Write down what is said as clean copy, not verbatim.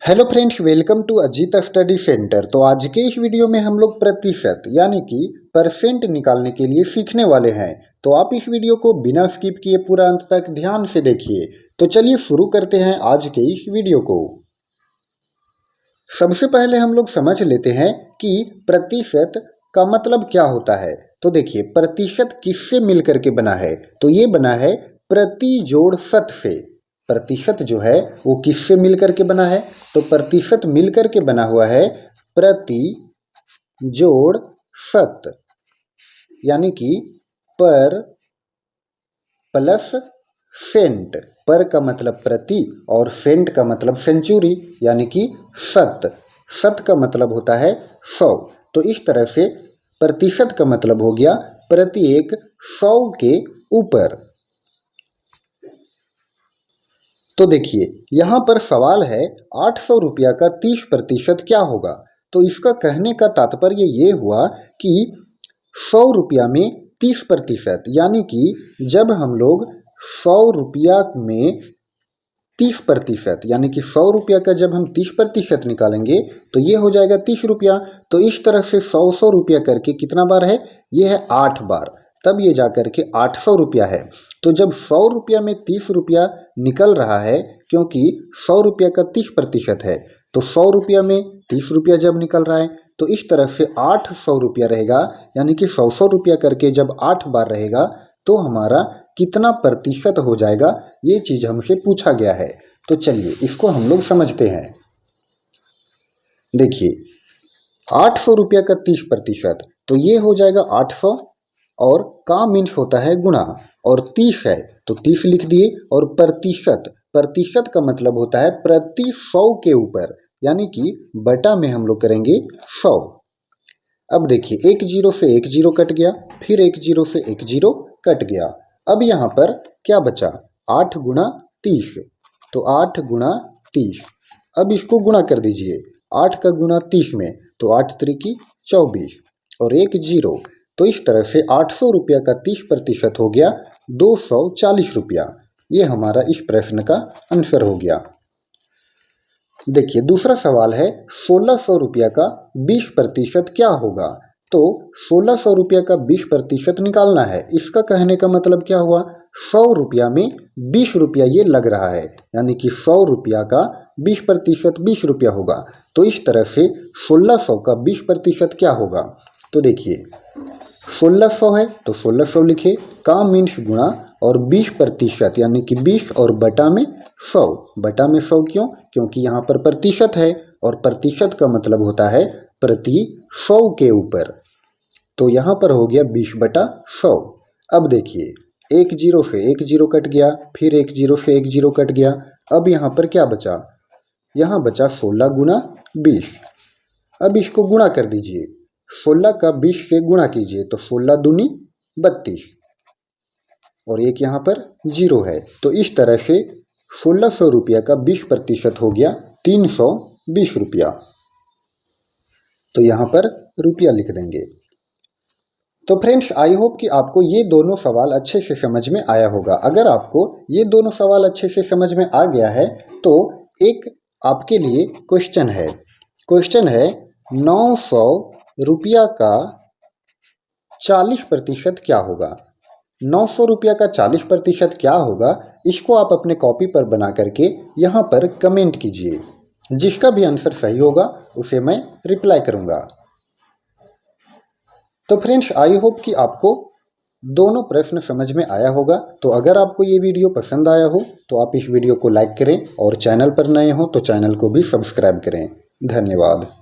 Hello friends, welcome to Ajit study centre. तो आज के इस वीडियो में हम लोग प्रतिशत यानी कि परसेंट निकालने के लिए सीखने वाले हैं। तो आप इस वीडियो को बिना स्किप किए पूरा अंत तक ध्यान से देखिए। तो चलिए शुरू करते हैं आज के इस वीडियो को। सबसे पहले हम लोग समझ लेते हैं कि प्रतिशत का मतलब क्या होता है। तो देखिए, प्रतिशत किससे मिलकर के बना है, तो ये बना है प्रति जोड़ शत से। प्रतिशत जो है वो किससे मिलकर के बना है, तो प्रतिशत मिलकर के बना हुआ है प्रति जोड़ शत, यानी कि पर प्लस सेंट। पर का मतलब प्रति और सेंट का मतलब सेंचुरी, यानी कि शत। शत का मतलब होता है 100। तो इस तरह से प्रतिशत का मतलब हो गया प्रत्येक 100 के ऊपर। तो देखिए, यहाँ पर सवाल है 800 रुपया का 30% क्या होगा। तो इसका कहने का तात्पर्य ये हुआ कि 100 रुपया में 30%, यानी कि जब हम लोग 100 रुपया में 30%, यानी कि 100 रुपया का जब हम 30% निकालेंगे तो ये हो जाएगा 30 रुपया। तो इस तरह से 100 रुपया करके कितना बार है, ये है 8 बार, तब ये जा कर के 800 रुपया है। तो जब 100 रुपया में 30 रुपया निकल रहा है, क्योंकि 100 रुपया का 30% है, तो 100 रुपया में 30 रुपया जब निकल रहा है तो इस तरह से 800 रुपया रहेगा, यानी कि 100 रुपया करके जब 8 बार रहेगा तो हमारा कितना प्रतिशत हो जाएगा, ये चीज़ हमसे पूछा गया है। तो चलिए इसको हम लोग समझते हैं। देखिए, 800 रुपया का 30%, तो ये हो जाएगा 800, और का मीन्स होता है गुणा, और 30 है तो 30 लिख दिए, और प्रतिशत, प्रतिशत का मतलब होता है प्रति 100 के ऊपर, यानी कि बटा में हम लोग करेंगे 100। अब देखिए, एक जीरो से एक जीरो कट गया, फिर एक जीरो से एक जीरो कट गया। अब यहाँ पर क्या बचा, 8 गुणा 30, तो 8 गुणा 30। अब इसको गुणा कर दीजिए 8 का गुणा 30 में, तो 8 त्रिकी 24 और एक जीरो। तो इस तरह से 800 रुपया का 30% हो गया 240 रुपया। ये हमारा इस प्रश्न का आंसर हो गया। देखिए, दूसरा सवाल है 1600 रुपया का 20% क्या होगा। तो 1600 रुपया का 20% निकालना है। इसका कहने का मतलब क्या हुआ, 100 रुपया में 20 रुपया ये लग रहा है, यानी कि 100 रुपया का 20% 20 रुपया होगा। तो इस तरह से 1600 का 20% क्या होगा। तो देखिए, 1600 है तो 1600 लिखे, का मीन्स गुणा, और 20% यानी कि 20 और बटा में 100। बटा में 100 क्यों, क्योंकि यहाँ पर प्रतिशत है, और प्रतिशत का मतलब होता है प्रति 100 के ऊपर। तो यहाँ पर हो गया 20/100। अब देखिए, एक जीरो से एक जीरो कट गया, फिर एक जीरो से एक जीरो कट गया। अब यहाँ पर क्या बचा, यहाँ बचा 16 गुणा 20। अब इसको गुणा कर दीजिए, 16 का 20 से गुणा कीजिए, तो 16 दूनी 32, और एक यहाँ पर जीरो है। तो इस तरह से 1600 रुपया का 20% हो गया 320 रुपया। तो यहाँ पर रुपया लिख देंगे। तो फ्रेंड्स, आई होप कि आपको ये दोनों सवाल अच्छे से समझ में आया होगा। अगर आपको ये दोनों सवाल अच्छे से समझ में आ गया है तो एक आपके लिए क्वेश्चन है। क्वेश्चन है 900 रुपया का 40% क्या होगा। 900 रुपया का 40% क्या होगा, इसको आप अपने कॉपी पर बना करके यहाँ पर कमेंट कीजिए। जिसका भी आंसर सही होगा उसे मैं रिप्लाई करूँगा। तो फ्रेंड्स, आई होप कि आपको दोनों प्रश्न समझ में आया होगा। तो अगर आपको ये वीडियो पसंद आया हो तो आप इस वीडियो को लाइक करें, और चैनल पर नए हो तो चैनल को भी सब्सक्राइब करें। धन्यवाद।